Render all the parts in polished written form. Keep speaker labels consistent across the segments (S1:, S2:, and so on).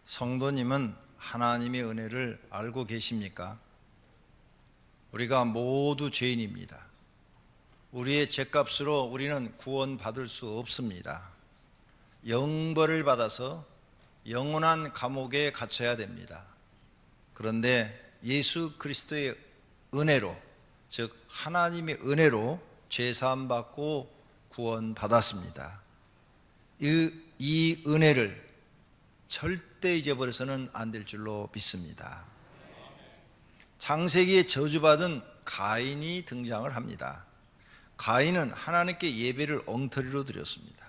S1: 성도님은 하나님의 은혜를 알고 계십니까? 우리가 모두 죄인입니다. 우리의 죄값으로 우리는 구원받을 수 없습니다. 영벌을 받아서 영원한 감옥에 갇혀야 됩니다. 그런데 예수 그리스도의 은혜로, 즉 하나님의 은혜로 죄사함 받고 구원받았습니다. 이 은혜를 절대 잊어버려서는 안 될 줄로 믿습니다. 창세기에 저주받은 가인이 등장을 합니다. 가인은 하나님께 예배를 엉터리로 드렸습니다.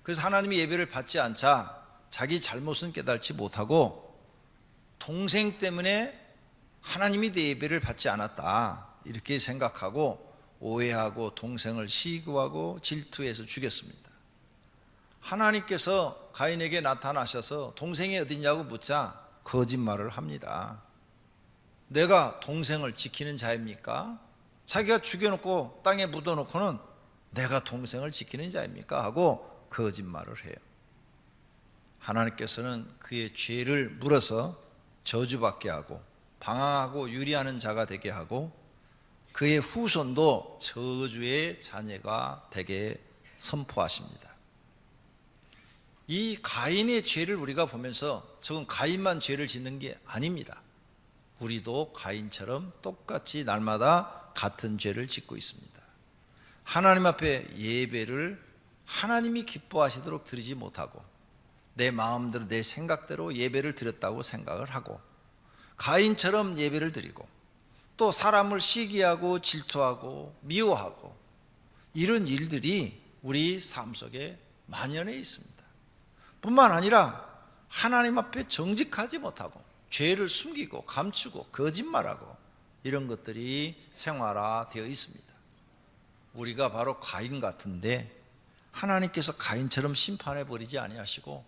S1: 그래서 하나님이 예배를 받지 않자 자기 잘못은 깨달지 못하고 동생 때문에 하나님이 내 예배를 받지 않았다 이렇게 생각하고 오해하고 동생을 시기하고 질투해서 죽였습니다. 하나님께서 가인에게 나타나셔서 동생이 어디냐고 묻자 거짓말을 합니다. 내가 동생을 지키는 자입니까? 자기가 죽여놓고 땅에 묻어놓고는 내가 동생을 지키는 자입니까? 하고 거짓말을 해요. 하나님께서는 그의 죄를 물어서 저주받게 하고 방황하고 유리하는 자가 되게 하고 그의 후손도 저주의 자녀가 되게 선포하십니다. 이 가인의 죄를 우리가 보면서 저건 가인만 죄를 짓는 게 아닙니다. 우리도 가인처럼 똑같이 날마다 같은 죄를 짓고 있습니다. 하나님 앞에 예배를 하나님이 기뻐하시도록 드리지 못하고 내 마음대로 내 생각대로 예배를 드렸다고 생각을 하고 가인처럼 예배를 드리고 또 사람을 시기하고 질투하고 미워하고 이런 일들이 우리 삶 속에 만연해 있습니다. 뿐만 아니라 하나님 앞에 정직하지 못하고 죄를 숨기고 감추고 거짓말하고 이런 것들이 생활화되어 있습니다. 우리가 바로 가인 같은데 하나님께서 가인처럼 심판해 버리지 아니하시고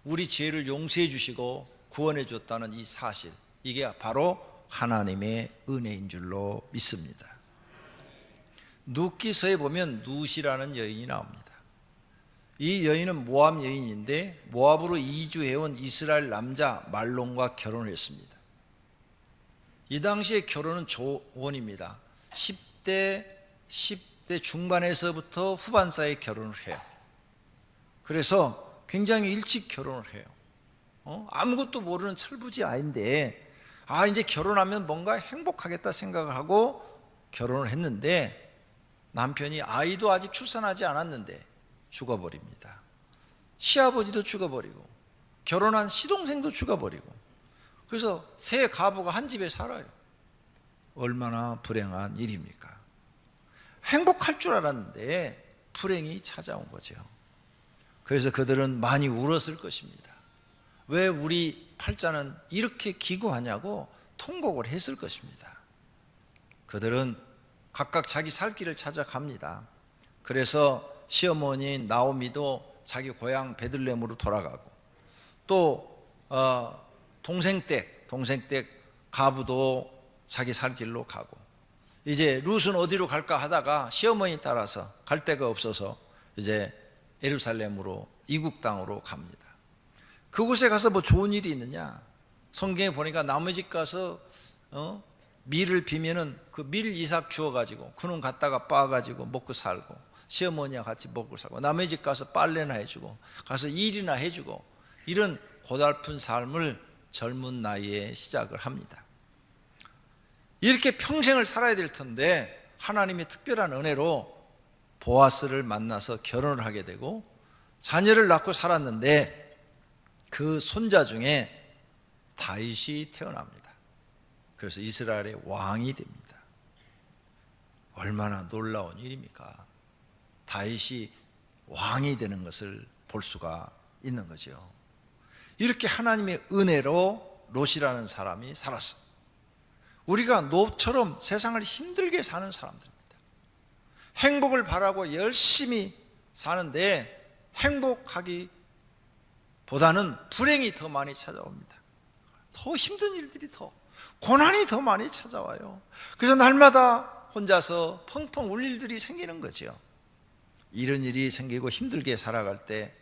S1: 우리 죄를 용서해 주시고 구원해 줬다는 이 사실, 이게 바로 하나님의 은혜인 줄로 믿습니다. 룻기서에 보면 룻이라는 여인이 나옵니다. 이 여인은 모압 여인인데 모압으로 이주해온 이스라엘 남자 말론과 결혼을 했습니다. 이 당시의 결혼은 조원입니다. 10대 중반에서부터 후반 사이에 결혼을 해요. 그래서 굉장히 일찍 결혼을 해요. 아무것도 모르는 철부지 아이인데 이제 결혼하면 뭔가 행복하겠다 생각을 하고 결혼을 했는데 남편이 아이도 아직 출산하지 않았는데 죽어버립니다. 시아버지도 죽어버리고 결혼한 시동생도 죽어버리고 그래서 세 가부가 한 집에 살아요. 얼마나 불행한 일입니까? 행복할 줄 알았는데 불행이 찾아온 거죠. 그래서 그들은 많이 울었을 것입니다. 왜 우리 팔자는 이렇게 기구하냐고 통곡을 했을 것입니다. 그들은 각각 자기 살 길을 찾아갑니다. 그래서 시어머니인 나오미도 자기 고향 베들레헴으로 돌아가고 또 동생 댁 가부도 자기 살 길로 가고 이제 룻은 어디로 갈까 하다가 시어머니 따라서 갈 데가 없어서 이제 예루살렘으로 이국 땅으로 갑니다. 그곳에 가서 뭐 좋은 일이 있느냐? 성경에 보니까 남의 집 가서 밀을 비면은 그 밀 이삭 주워가지고 그놈 갖다가 빻아가지고 먹고 살고 시어머니와 같이 먹고 살고 남의 집 가서 빨래나 해주고 가서 일이나 해주고 이런 고달픈 삶을 젊은 나이에 시작을 합니다. 이렇게 평생을 살아야 될 텐데 하나님의 특별한 은혜로 보아스를 만나서 결혼을 하게 되고 자녀를 낳고 살았는데 그 손자 중에 다윗이 태어납니다. 그래서 이스라엘의 왕이 됩니다. 얼마나 놀라운 일입니까? 다윗이 왕이 되는 것을 볼 수가 있는 거죠. 이렇게 하나님의 은혜로 롯이라는 사람이 살았어요. 우리가 롯처럼 세상을 힘들게 사는 사람들입니다. 행복을 바라고 열심히 사는데 행복하기보다는 불행이 더 많이 찾아옵니다. 더 힘든 일들이 고난이 더 많이 찾아와요. 그래서 날마다 혼자서 펑펑 울 일들이 생기는 거죠. 이런 일이 생기고 힘들게 살아갈 때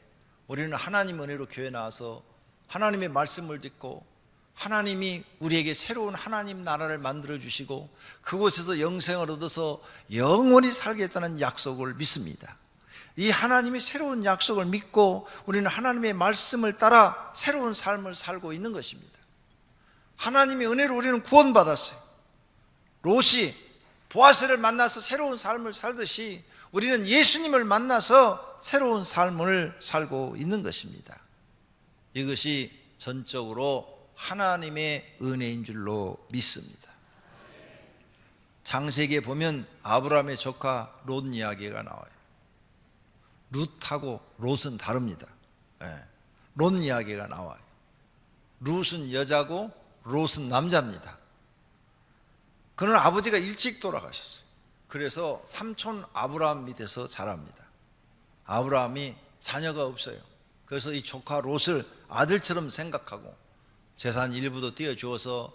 S1: 우리는 하나님 은혜로 교회 나와서 하나님의 말씀을 듣고 하나님이 우리에게 새로운 하나님 나라를 만들어 주시고 그곳에서 영생을 얻어서 영원히 살겠다는 약속을 믿습니다. 이 하나님의 새로운 약속을 믿고 우리는 하나님의 말씀을 따라 새로운 삶을 살고 있는 것입니다. 하나님의 은혜로 우리는 구원받았어요. 롯이 보아스를 만나서 새로운 삶을 살듯이 우리는 예수님을 만나서 새로운 삶을 살고 있는 것입니다. 이것이 전적으로 하나님의 은혜인 줄로 믿습니다. 창세기에 보면 아브라함의 조카 롯 이야기가 나와요. 룻하고 롯은 다릅니다. 롯 이야기가 나와요. 룻은 여자고 롯은 남자입니다. 그는 아버지가 일찍 돌아가셨어요. 그래서 삼촌 아브라함 밑에서 자랍니다. 아브라함이 자녀가 없어요. 그래서 이 조카 롯을 아들처럼 생각하고 재산 일부도 띄워주어서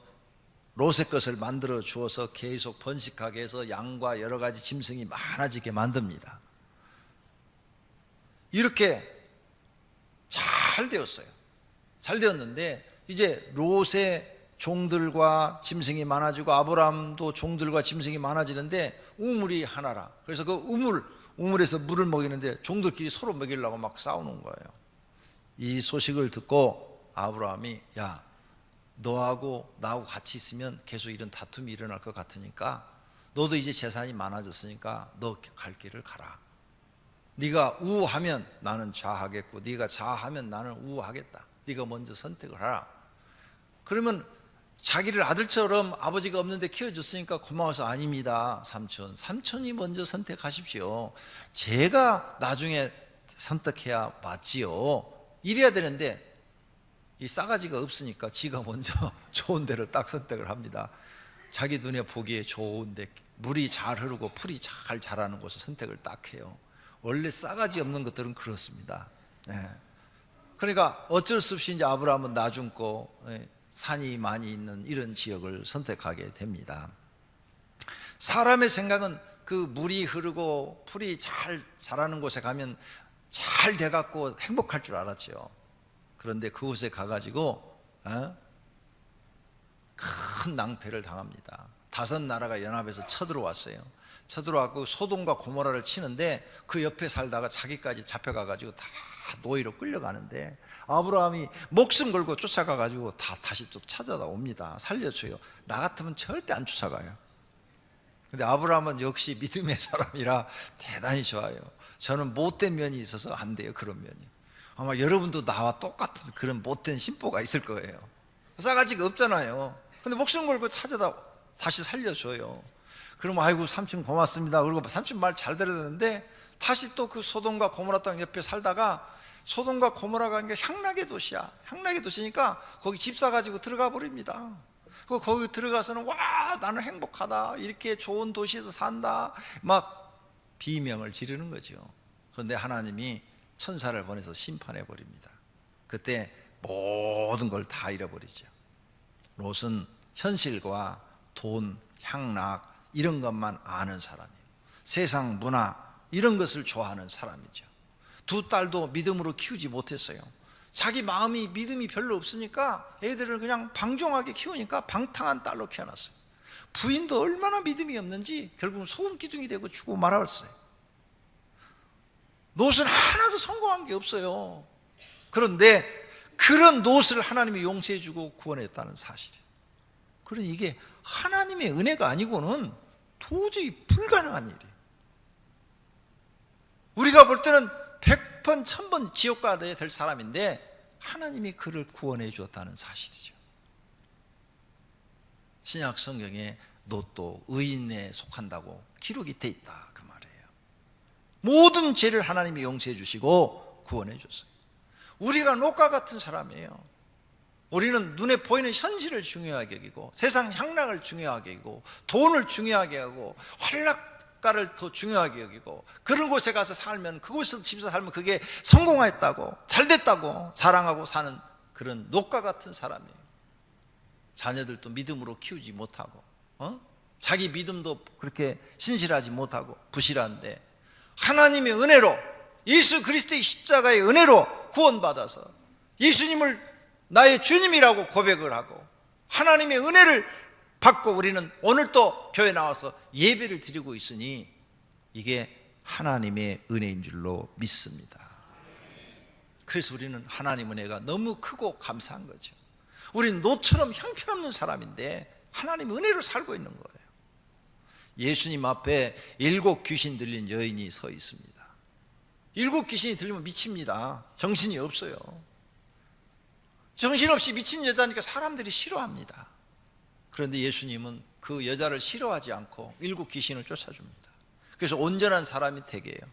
S1: 롯의 것을 만들어 주어서 계속 번식하게 해서 양과 여러 가지 짐승이 많아지게 만듭니다. 이렇게 잘 되었어요. 잘 되었는데 이제 롯의 종들과 짐승이 많아지고 아브라함도 종들과 짐승이 많아지는데 우물이 하나라. 그래서 그 우물에서 물을 먹이는데 종들끼리 서로 먹이려고 막 싸우는 거예요. 이 소식을 듣고 아브라함이 야, 너하고 나하고 같이 있으면 계속 이런 다툼이 일어날 것 같으니까 너도 이제 재산이 많아졌으니까 너 갈 길을 가라. 네가 우하면 나는 좌하겠고 네가 좌하면 나는 우하겠다. 네가 먼저 선택을 하라. 그러면 자기를 아들처럼 아버지가 없는데 키워줬으니까 고마워서 아닙니다. 삼촌이 먼저 선택하십시오. 제가 나중에 선택해야 맞지요. 이래야 되는데 이 싸가지가 없으니까 지가 먼저 좋은 데를 딱 선택을 합니다. 자기 눈에 보기에 좋은데 물이 잘 흐르고 풀이 잘 자라는 곳을 선택을 딱 해요. 원래 싸가지 없는 것들은 그렇습니다. 그러니까 어쩔 수 없이 이제 아브라함은 나중고 산이 많이 있는 이런 지역을 선택하게 됩니다. 사람의 생각은 그 물이 흐르고 풀이 잘 자라는 곳에 가면 잘 돼갖고 행복할 줄 알았죠. 그런데 그곳에 가가지고 큰 낭패를 당합니다. 5나라가 연합해서 쳐들어왔어요. 쳐들어왔고 소돔과 고모라를 치는데 그 옆에 살다가 자기까지 잡혀가가지고 다 노예로 끌려가는데 아브라함이 목숨 걸고 쫓아가가지고 다시 또 찾아옵니다. 살려줘요. 나 같으면 절대 안 쫓아가요. 근데 아브라함은 역시 믿음의 사람이라 대단히 좋아요. 저는 못된 면이 있어서 안 돼요. 그런 면이. 아마 여러분도 나와 똑같은 그런 못된 심보가 있을 거예요. 싸가지가 없잖아요. 근데 목숨 걸고 찾아다 다시 살려줘요. 그럼 아이고 삼촌 고맙습니다. 그리고 삼촌 말 잘 들었는데 다시 또 그 소돔과 고모라 땅 옆에 살다가 소돔과 고모라가 향락의 도시야. 향락의 도시니까 거기 집 사가지고 들어가 버립니다. 거기 들어가서는 와 나는 행복하다. 이렇게 좋은 도시에서 산다. 막 비명을 지르는 거죠. 그런데 하나님이 천사를 보내서 심판해 버립니다. 그때 모든 걸 다 잃어버리죠. 롯은 현실과 돈, 향락 이런 것만 아는 사람이에요. 세상 문화 이런 것을 좋아하는 사람이죠. 2 딸도 믿음으로 키우지 못했어요. 자기 마음이 믿음이 별로 없으니까 애들을 그냥 방종하게 키우니까 방탕한 딸로 키워놨어요. 부인도 얼마나 믿음이 없는지 결국은 소금 기둥이 되고 죽고 말았어요. 롯은 하나도 성공한 게 없어요. 그런데 그런 롯을 하나님이 용서해 주고 구원했다는 사실이에요. 그러니 이게 하나님의 은혜가 아니고는 도저히 불가능한 일이에요. 우리가 볼 때는 100번 1000번 지옥 가야 될 사람인데 하나님이 그를 구원해 주었다는 사실이죠. 신약 성경에 롯도 의인에 속한다고 기록이 돼 있다 그 말이에요. 모든 죄를 하나님이 용서해 주시고 구원해 줬어요. 우리가 롯과 같은 사람이에요. 우리는 눈에 보이는 현실을 중요하게 여기고 세상 향락을 중요하게 여기고 돈을 중요하게 하고 활락가를 더 중요하게 여기고 그런 곳에 가서 살면 그곳에서 집에서 살면 그게 성공했다고 잘됐다고 자랑하고 사는 그런 롯과 같은 사람이에요. 자녀들도 믿음으로 키우지 못하고 자기 믿음도 그렇게 신실하지 못하고 부실한데 하나님의 은혜로 예수 그리스도의 십자가의 은혜로 구원받아서 예수님을 나의 주님이라고 고백을 하고 하나님의 은혜를 받고 우리는 오늘 또 교회 나와서 예배를 드리고 있으니 이게 하나님의 은혜인 줄로 믿습니다. 그래서 우리는 하나님 은혜가 너무 크고 감사한 거죠. 우리는 노처럼 형편없는 사람인데 하나님 은혜로 살고 있는 거예요. 예수님 앞에 7 귀신 들린 여인이 서 있습니다. 7 귀신이 들리면 미칩니다. 정신이 없어요. 정신없이 미친 여자니까 사람들이 싫어합니다. 그런데 예수님은 그 여자를 싫어하지 않고 7 귀신을 쫓아줍니다. 그래서 온전한 사람이 되게 해요.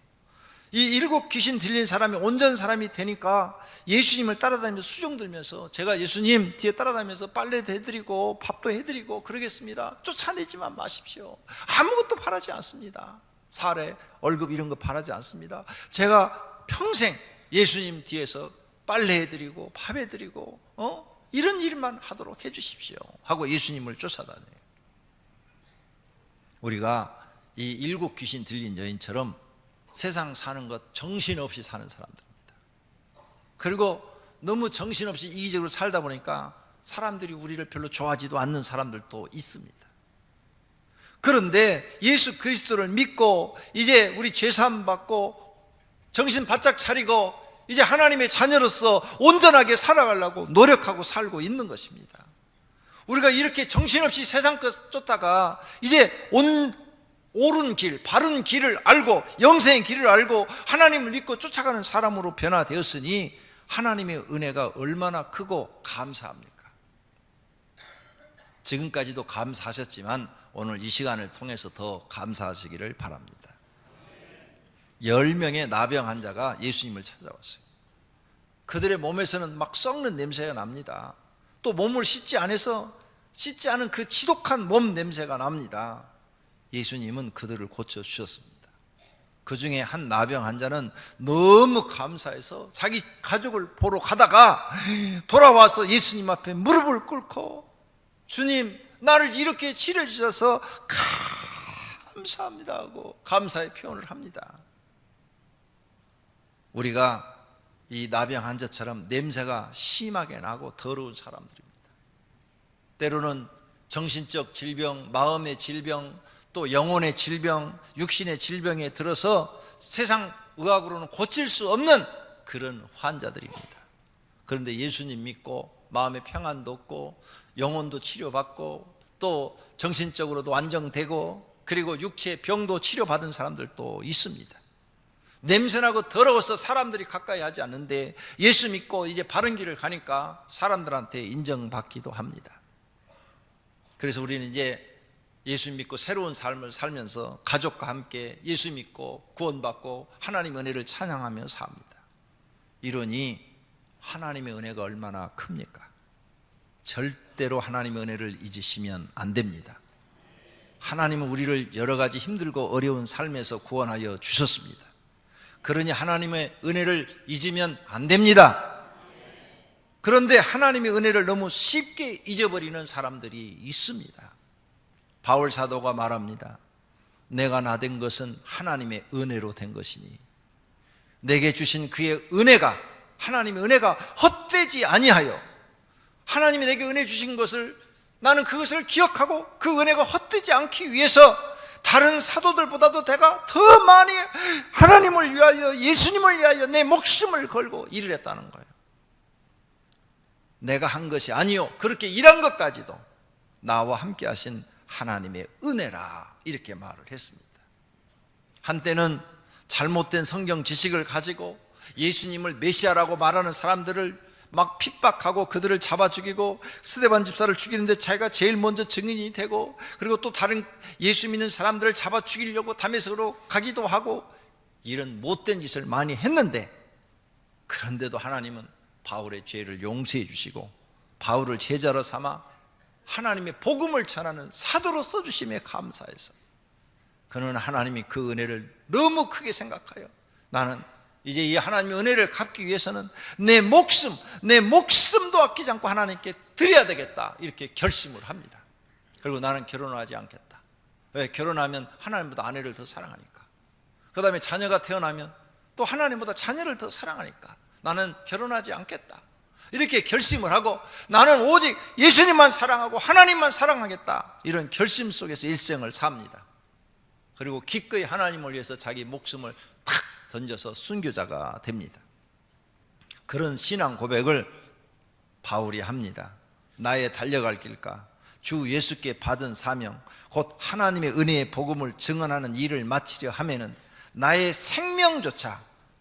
S1: 이 7 귀신 들린 사람이 온전한 사람이 되니까 예수님을 따라다니면서 수종 들면서 제가 예수님 뒤에 따라다니면서 빨래도 해드리고 밥도 해드리고 그러겠습니다. 쫓아내지만 마십시오. 아무것도 바라지 않습니다. 사례, 월급 이런 거 바라지 않습니다. 제가 평생 예수님 뒤에서 빨래해드리고 밥 해드리고 이런 일만 하도록 해주십시오 하고 예수님을 쫓아다녀요. 우리가 이 7 귀신 들린 여인처럼 세상 사는 것 정신없이 사는 사람들입니다. 그리고 너무 정신없이 이기적으로 살다 보니까 사람들이 우리를 별로 좋아하지도 않는 사람들도 있습니다. 그런데 예수 그리스도를 믿고 이제 우리 죄사함 받고 정신 바짝 차리고 이제 하나님의 자녀로서 온전하게 살아가려고 노력하고 살고 있는 것입니다. 우리가 이렇게 정신없이 세상 것 쫓다가 이제 옳은 길, 바른 길을 알고 영생의 길을 알고 하나님을 믿고 쫓아가는 사람으로 변화되었으니 하나님의 은혜가 얼마나 크고 감사합니까? 지금까지도 감사하셨지만 오늘 이 시간을 통해서 더 감사하시기를 바랍니다. 10명의 나병 환자가 예수님을 찾아왔어요. 그들의 몸에서는 막 썩는 냄새가 납니다. 또 몸을 씻지 않은 그 지독한 몸 냄새가 납니다. 예수님은 그들을 고쳐주셨습니다. 그 중에 한 나병 환자는 너무 감사해서 자기 가족을 보러 가다가 돌아와서 예수님 앞에 무릎을 꿇고 주님 나를 이렇게 치료해 주셔서 감사합니다 하고 감사의 표현을 합니다. 우리가 이 나병 환자처럼 냄새가 심하게 나고 더러운 사람들입니다. 때로는 정신적 질병, 마음의 질병, 또 영혼의 질병, 육신의 질병에 들어서 세상 의학으로는 고칠 수 없는 그런 환자들입니다. 그런데 예수님 믿고 마음의 평안도 얻고 영혼도 치료받고 또 정신적으로도 안정되고 그리고 육체의 병도 치료받은 사람들도 있습니다. 냄새나고 더러워서 사람들이 가까이 하지 않는데 예수 믿고 이제 바른 길을 가니까 사람들한테 인정받기도 합니다. 그래서 우리는 이제 예수 믿고 새로운 삶을 살면서 가족과 함께 예수 믿고 구원받고 하나님의 은혜를 찬양하며 삽니다. 이러니 하나님의 은혜가 얼마나 큽니까? 절대로 하나님의 은혜를 잊으시면 안 됩니다. 하나님은 우리를 여러 가지 힘들고 어려운 삶에서 구원하여 주셨습니다. 그러니 하나님의 은혜를 잊으면 안 됩니다. 그런데 하나님의 은혜를 너무 쉽게 잊어버리는 사람들이 있습니다. 바울 사도가 말합니다. 내가 나된 것은 하나님의 은혜로 된 것이니 내게 주신 그의 은혜가 하나님의 은혜가 헛되지 아니하여 하나님이 내게 은혜 주신 것을 나는 그것을 기억하고 그 은혜가 헛되지 않기 위해서 다른 사도들보다도 내가 더 많이 하나님을 위하여 예수님을 위하여 내 목숨을 걸고 일을 했다는 거예요. 내가 한 것이 아니요 그렇게 일한 것까지도 나와 함께 하신 하나님의 은혜라 이렇게 말을 했습니다. 한때는 잘못된 성경 지식을 가지고 예수님을 메시아라고 말하는 사람들을 막 핍박하고 그들을 잡아 죽이고 스데반 집사를 죽이는데 자기가 제일 먼저 증인이 되고 그리고 또 다른 예수 믿는 사람들을 잡아 죽이려고 다메섹으로 가기도 하고 이런 못된 짓을 많이 했는데 그런데도 하나님은 바울의 죄를 용서해 주시고 바울을 제자로 삼아 하나님의 복음을 전하는 사도로 써주심에 감사해서 그는 하나님이 그 은혜를 너무 크게 생각하여 나는 이제 이 하나님의 은혜를 갚기 위해서는 내 목숨도 아끼지 않고 하나님께 드려야 되겠다 이렇게 결심을 합니다. 그리고 나는 결혼을 하지 않겠다. 왜? 결혼하면 하나님보다 아내를 더 사랑하니까. 그 다음에 자녀가 태어나면 또 하나님보다 자녀를 더 사랑하니까 나는 결혼하지 않겠다. 이렇게 결심을 하고 나는 오직 예수님만 사랑하고 하나님만 사랑하겠다, 이런 결심 속에서 일생을 삽니다. 그리고 기꺼이 하나님을 위해서 자기 목숨을 탁 던져서 순교자가 됩니다. 그런 신앙 고백을 바울이 합니다. 나의 달려갈 길과 주 예수께 받은 사명, 곧 하나님의 은혜의 복음을 증언하는 일을 마치려 하면은 나의 생명조차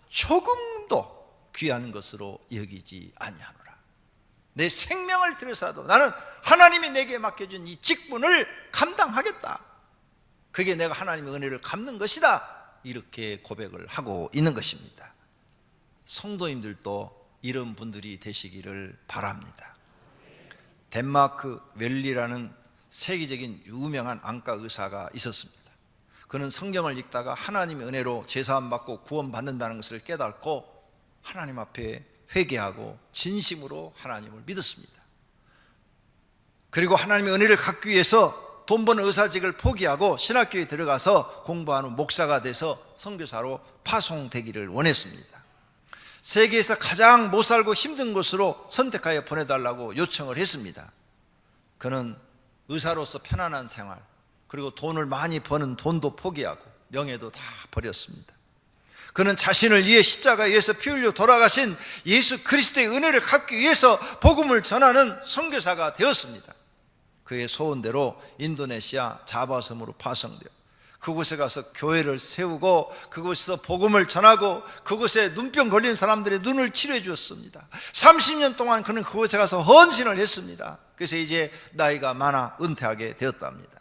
S1: 조금도 귀한 것으로 여기지 아니하노라. 내 생명을 들여서라도 나는 하나님이 내게 맡겨준 이 직분을 감당하겠다. 그게 내가 하나님의 은혜를 갚는 것이다. 이렇게 고백을 하고 있는 것입니다. 성도님들도 이런 분들이 되시기를 바랍니다. 덴마크 웰리라는 세계적인 유명한 안과 의사가 있었습니다. 그는 성경을 읽다가 하나님의 은혜로 제사함 받고 구원받는다는 것을 깨닫고 하나님 앞에 회개하고 진심으로 하나님을 믿었습니다. 그리고 하나님의 은혜를 갖기 위해서 돈 버는 의사직을 포기하고 신학교에 들어가서 공부하는 목사가 돼서 선교사로 파송되기를 원했습니다. 세계에서 가장 못 살고 힘든 곳으로 선택하여 보내달라고 요청을 했습니다. 그는 의사로서 편안한 생활, 그리고 돈을 많이 버는 돈도 포기하고 명예도 다 버렸습니다. 그는 자신을 위해 십자가에 의해서 피 흘려 돌아가신 예수 그리스도의 은혜를 갖기 위해서 복음을 전하는 선교사가 되었습니다. 그의 소원대로 인도네시아 자바섬으로 파송되어 그곳에 가서 교회를 세우고 그곳에서 복음을 전하고 그곳에 눈병 걸린 사람들의 눈을 치료해 주었습니다. 30년 동안 그는 그곳에 가서 헌신을 했습니다. 그래서 이제 나이가 많아 은퇴하게 되었답니다.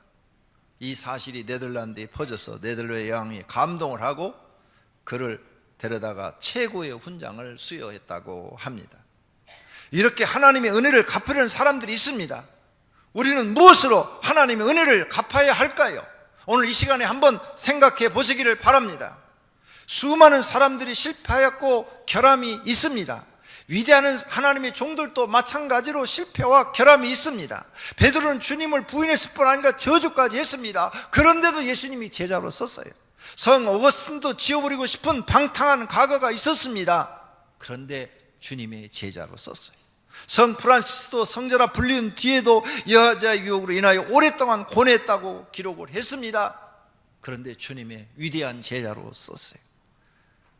S1: 이 사실이 네덜란드에 퍼져서 네덜란드 여왕이 감동을 하고 그를 데려다가 최고의 훈장을 수여했다고 합니다. 이렇게 하나님의 은혜를 갚으려는 사람들이 있습니다. 우리는 무엇으로 하나님의 은혜를 갚아야 할까요? 오늘 이 시간에 한번 생각해 보시기를 바랍니다. 수많은 사람들이 실패하였고 결함이 있습니다. 위대한 하나님의 종들도 마찬가지로 실패와 결함이 있습니다. 베드로는 주님을 부인했을 뿐 아니라 저주까지 했습니다. 그런데도 예수님이 제자로 썼어요. 성 어거스틴도 지워버리고 싶은 방탕한 과거가 있었습니다. 그런데 주님의 제자로 썼어요. 성 프란시스도 성자라 불리운 뒤에도 여자 유혹으로 인하여 오랫동안 고뇌했다고 기록을 했습니다. 그런데 주님의 위대한 제자로 썼어요.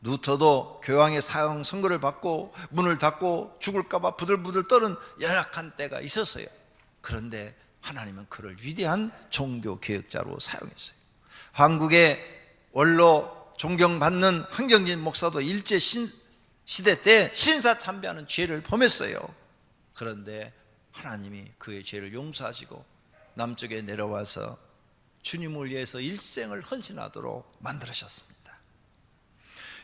S1: 루터도 교황의 사형 선고를 받고 문을 닫고 죽을까봐 부들부들 떠는 연약한 때가 있었어요. 그런데 하나님은 그를 위대한 종교 개혁자로 사용했어요. 한국의 원로 존경받는 한경진 목사도 일제 시대 때 신사참배하는 죄를 범했어요. 그런데 하나님이 그의 죄를 용서하시고 남쪽에 내려와서 주님을 위해서 일생을 헌신하도록 만들으셨습니다.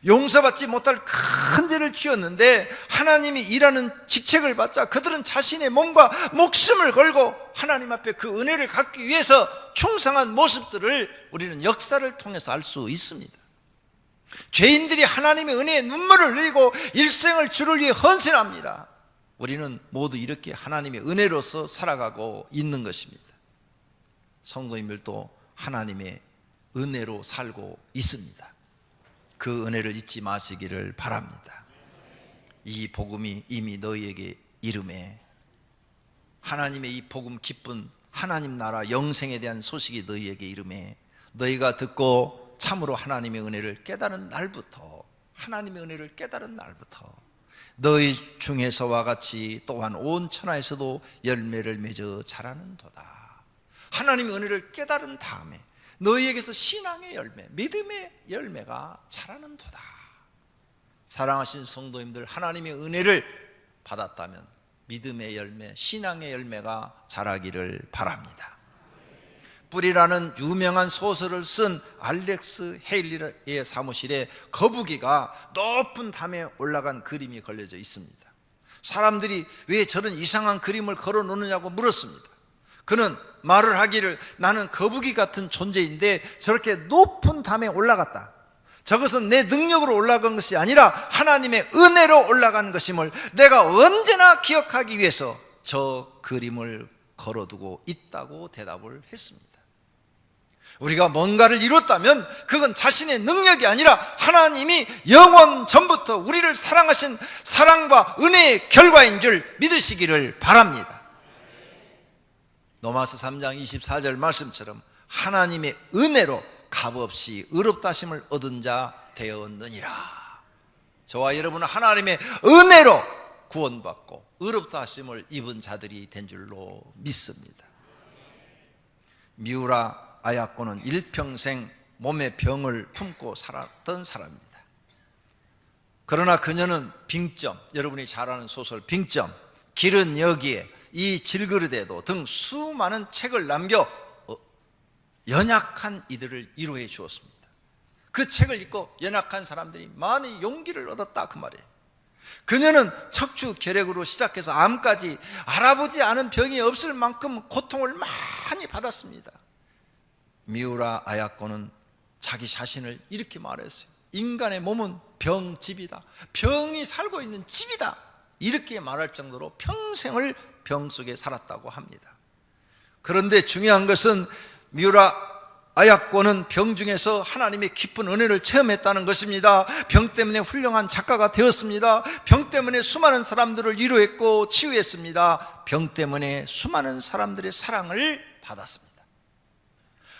S1: 용서받지 못할 큰 죄를 지었는데 하나님이 일하는 직책을 받자 그들은 자신의 몸과 목숨을 걸고 하나님 앞에 그 은혜를 갖기 위해서 충성한 모습들을 우리는 역사를 통해서 알 수 있습니다. 죄인들이 하나님의 은혜에 눈물을 흘리고 일생을 주를 위해 헌신합니다. 우리는 모두 이렇게 하나님의 은혜로서 살아가고 있는 것입니다. 성도님들도 하나님의 은혜로 살고 있습니다. 그 은혜를 잊지 마시기를 바랍니다. 이 복음이 이미 너희에게 이름에 하나님의 이 복음 기쁜 하나님 나라 영생에 대한 소식이 너희에게 이름에 너희가 듣고 참으로 하나님의 은혜를 깨달은 날부터 하나님의 은혜를 깨달은 날부터 너희 중에서와 같이 또한 온 천하에서도 열매를 맺어 자라는도다. 하나님의 은혜를 깨달은 다음에 너희에게서 신앙의 열매, 믿음의 열매가 자라는도다. 사랑하신 성도님들, 하나님의 은혜를 받았다면 믿음의 열매, 신앙의 열매가 자라기를 바랍니다. 뿌리라는 유명한 소설을 쓴 알렉스 헤일리의 사무실에 거북이가 높은 담에 올라간 그림이 걸려져 있습니다. 사람들이 왜 저런 이상한 그림을 걸어 놓느냐고 물었습니다. 그는 말을 하기를 나는 거북이 같은 존재인데 저렇게 높은 담에 올라갔다. 저것은 내 능력으로 올라간 것이 아니라 하나님의 은혜로 올라간 것임을 내가 언제나 기억하기 위해서 저 그림을 걸어두고 있다고 대답을 했습니다. 우리가 뭔가를 이뤘다면 그건 자신의 능력이 아니라 하나님이 영원 전부터 우리를 사랑하신 사랑과 은혜의 결과인 줄 믿으시기를 바랍니다. 로마서 3장 24절 말씀처럼 하나님의 은혜로 값없이 의롭다 하심을 얻은 자 되었느니라. 저와 여러분은 하나님의 은혜로 구원받고 의롭다 하심을 입은 자들이 된 줄로 믿습니다. 미우라 아야코는 일평생 몸의 병을 품고 살았던 사람입니다. 그러나 그녀는 빙점, 여러분이 잘 아는 소설 빙점, 길은 여기에, 이 질그릇에도 등 수많은 책을 남겨 연약한 이들을 위로해 주었습니다. 그 책을 읽고 연약한 사람들이 많이 용기를 얻었다 그 말이에요. 그녀는 척추 결핵으로 시작해서 암까지 알아보지 않은 병이 없을 만큼 고통을 많이 받았습니다. 미우라 아야코는 자기 자신을 이렇게 말했어요. 인간의 몸은 병집이다. 병이 살고 있는 집이다. 이렇게 말할 정도로 평생을 병 속에 살았다고 합니다. 그런데 중요한 것은 미우라 아야코는 병 중에서 하나님의 깊은 은혜를 체험했다는 것입니다. 병 때문에 훌륭한 작가가 되었습니다. 병 때문에 수많은 사람들을 위로했고 치유했습니다. 병 때문에 수많은 사람들의 사랑을 받았습니다.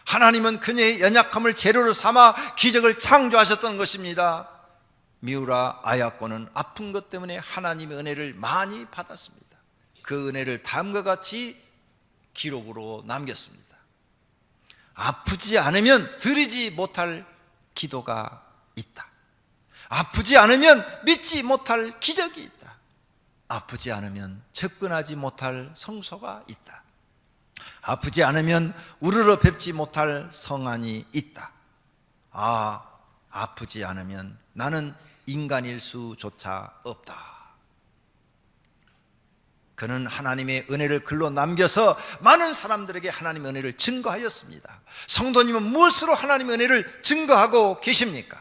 S1: 하나님은 그녀의 연약함을 재료로 삼아 기적을 창조하셨던 것입니다. 미우라 아야코는 아픈 것 때문에 하나님의 은혜를 많이 받았습니다. 그 은혜를 다음과 같이 기록으로 남겼습니다. 아프지 않으면 드리지 못할 기도가 있다. 아프지 않으면 믿지 못할 기적이 있다. 아프지 않으면 접근하지 못할 성소가 있다. 아프지 않으면 우러러 뵙지 못할 성안이 있다. 아프지 않으면 나는 인간일 수조차 없다. 그는 하나님의 은혜를 글로 남겨서 많은 사람들에게 하나님의 은혜를 증거하였습니다. 성도님은 무엇으로 하나님의 은혜를 증거하고 계십니까?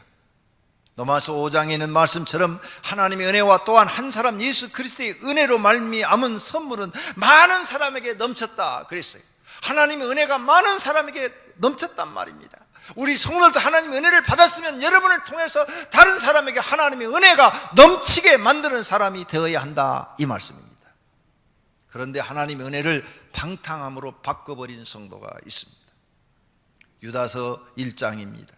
S1: 로마서 5장에 있는 말씀처럼 하나님의 은혜와 또한 한 사람 예수 그리스도의 은혜로 말미암은 선물은 많은 사람에게 넘쳤다 그랬어요. 하나님의 은혜가 많은 사람에게 넘쳤단 말입니다. 우리 성도들도 하나님의 은혜를 받았으면 여러분을 통해서 다른 사람에게 하나님의 은혜가 넘치게 만드는 사람이 되어야 한다 이 말씀입니다. 그런데 하나님의 은혜를 방탕함으로 바꿔버린 성도가 있습니다. 유다서 1장입니다.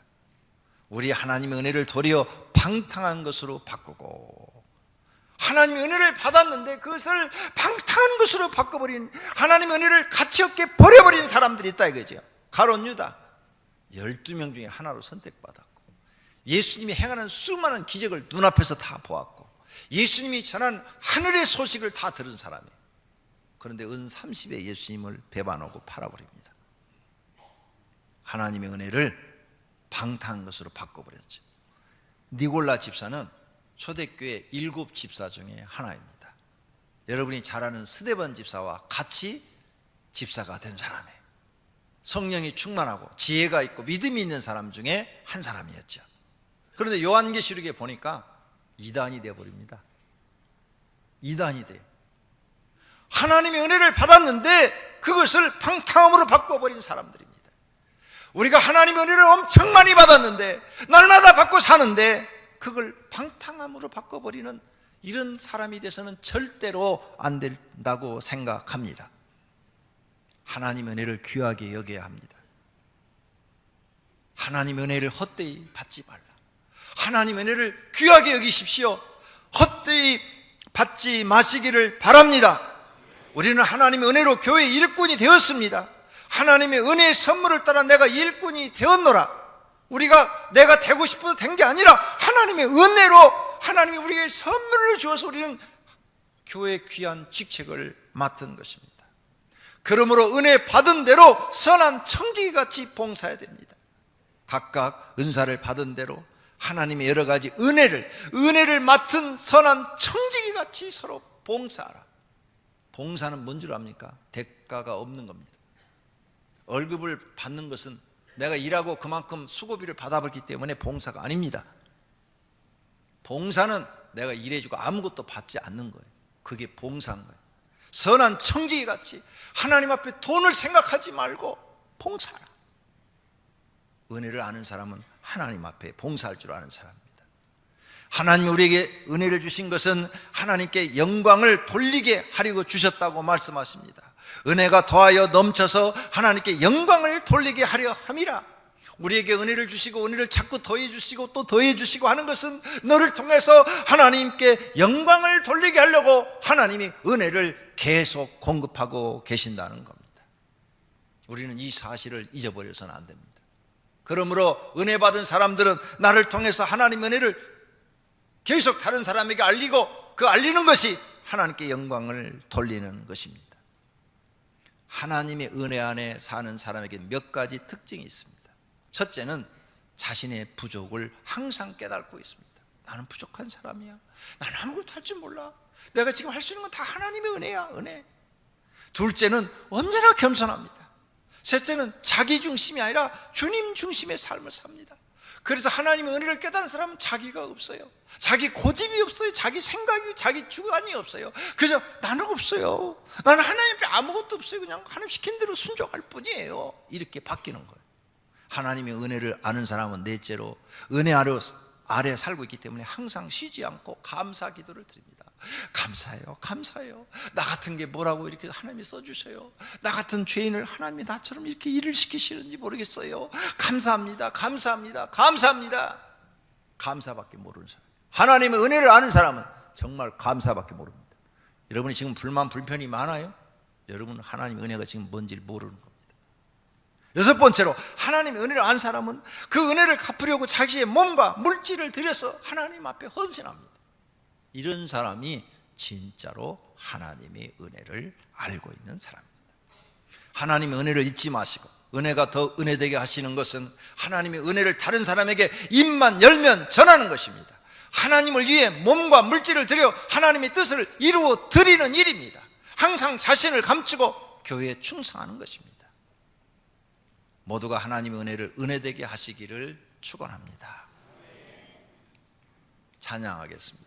S1: 우리 하나님의 은혜를 도리어 방탕한 것으로 바꾸고, 하나님의 은혜를 받았는데 그것을 방탕한 것으로 바꿔버린, 하나님의 은혜를 가치없게 버려버린 사람들이 있다 이거죠. 가룟 유다 12명 중에 하나로 선택받았고, 예수님이 행하는 수많은 기적을 눈앞에서 다 보았고, 예수님이 전한 하늘의 소식을 다 들은 사람이에요. 그런데 은 30에 예수님을 배반하고 팔아버립니다. 하나님의 은혜를 방탕한 것으로 바꿔버렸죠. 니골라 집사는 초대교회 7 집사 중에 하나입니다. 여러분이 잘 아는 스데반 집사와 같이 집사가 된 사람이에요. 성령이 충만하고 지혜가 있고 믿음이 있는 사람 중에 한 사람이었죠. 그런데 요한계시록에 보니까 이단이 되어버립니다. 이단이 돼요. 하나님의 은혜를 받았는데 그것을 방탕함으로 바꿔버린 사람들입니다. 우리가 하나님의 은혜를 엄청 많이 받았는데 날마다 받고 사는데 그걸 방탕함으로 바꿔버리는 이런 사람이 돼서는 절대로 안 된다고 생각합니다. 하나님의 은혜를 귀하게 여겨야 합니다. 하나님의 은혜를 헛되이 받지 말라. 하나님의 은혜를 귀하게 여기십시오. 헛되이 받지 마시기를 바랍니다. 우리는 하나님의 은혜로 교회 일꾼이 되었습니다. 하나님의 은혜의 선물을 따라 내가 일꾼이 되었노라. 우리가 내가 되고 싶어서 된 게 아니라 하나님의 은혜로 하나님이 우리에게 선물을 주어서 우리는 교회의 귀한 직책을 맡은 것입니다. 그러므로 은혜 받은 대로 선한 청지기같이 봉사해야 됩니다. 각각 은사를 받은 대로 하나님의 여러 가지 은혜를 맡은 선한 청지기같이 서로 봉사하라. 봉사는 뭔 줄 압니까? 대가가 없는 겁니다. 월급을 받는 것은 내가 일하고 그만큼 수고비를 받아버렸기 때문에 봉사가 아닙니다. 봉사는 내가 일해주고 아무것도 받지 않는 거예요. 그게 봉사인 거예요. 선한 청지기같이 하나님 앞에 돈을 생각하지 말고 봉사하라. 은혜를 아는 사람은 하나님 앞에 봉사할 줄 아는 사람입니다. 하나님이 우리에게 은혜를 주신 것은 하나님께 영광을 돌리게 하려고 주셨다고 말씀하십니다. 은혜가 더하여 넘쳐서 하나님께 영광을 돌리게 하려 함이라. 우리에게 은혜를 주시고 은혜를 자꾸 더해 주시고 또 더해 주시고 하는 것은 너를 통해서 하나님께 영광을 돌리게 하려고 하나님이 은혜를 계속 공급하고 계신다는 겁니다. 우리는 이 사실을 잊어버려서는 안 됩니다. 그러므로 은혜 받은 사람들은 나를 통해서 하나님의 은혜를 계속 다른 사람에게 알리고 그 알리는 것이 하나님께 영광을 돌리는 것입니다. 하나님의 은혜 안에 사는 사람에게 몇 가지 특징이 있습니다. 첫째는 자신의 부족을 항상 깨닫고 있습니다. 나는 부족한 사람이야. 나는 아무것도 할 줄 몰라. 내가 지금 할 수 있는 건 다 하나님의 은혜야, 은혜. 둘째는 언제나 겸손합니다. 셋째는 자기 중심이 아니라 주님 중심의 삶을 삽니다. 그래서 하나님의 은혜를 깨달은 사람은 자기가 없어요. 자기 고집이 없어요. 자기 생각이, 자기 주관이 없어요. 그저 나는 없어요. 나는 하나님 앞에 아무것도 없어요. 그냥 하나님 시킨 대로 순종할 뿐이에요. 이렇게 바뀌는 거예요. 하나님의 은혜를 아는 사람은 넷째로 은혜 아래 살고 있기 때문에 항상 쉬지 않고 감사 기도를 드립니다. 감사해요, 감사해요. 나 같은 게 뭐라고 이렇게 하나님이 써주셔요. 나 같은 죄인을 하나님이 나처럼 이렇게 일을 시키시는지 모르겠어요. 감사합니다, 감사합니다, 감사합니다. 감사밖에 모르는 사람. 하나님의 은혜를 아는 사람은 정말 감사밖에 모릅니다. 여러분이 지금 불만 불편이 많아요? 여러분은 하나님의 은혜가 지금 뭔지를 모르는 겁니다. 여섯 번째로 하나님의 은혜를 아는 사람은 그 은혜를 갚으려고 자기의 몸과 물질을 들여서 하나님 앞에 헌신합니다. 이런 사람이 진짜로 하나님의 은혜를 알고 있는 사람입니다. 하나님의 은혜를 잊지 마시고 은혜가 더 은혜되게 하시는 것은 하나님의 은혜를 다른 사람에게 입만 열면 전하는 것입니다. 하나님을 위해 몸과 물질을 들여 하나님의 뜻을 이루어 드리는 일입니다. 항상 자신을 감추고 교회에 충성하는 것입니다. 모두가 하나님의 은혜를 은혜되게 하시기를 축원합니다. 찬양하겠습니다.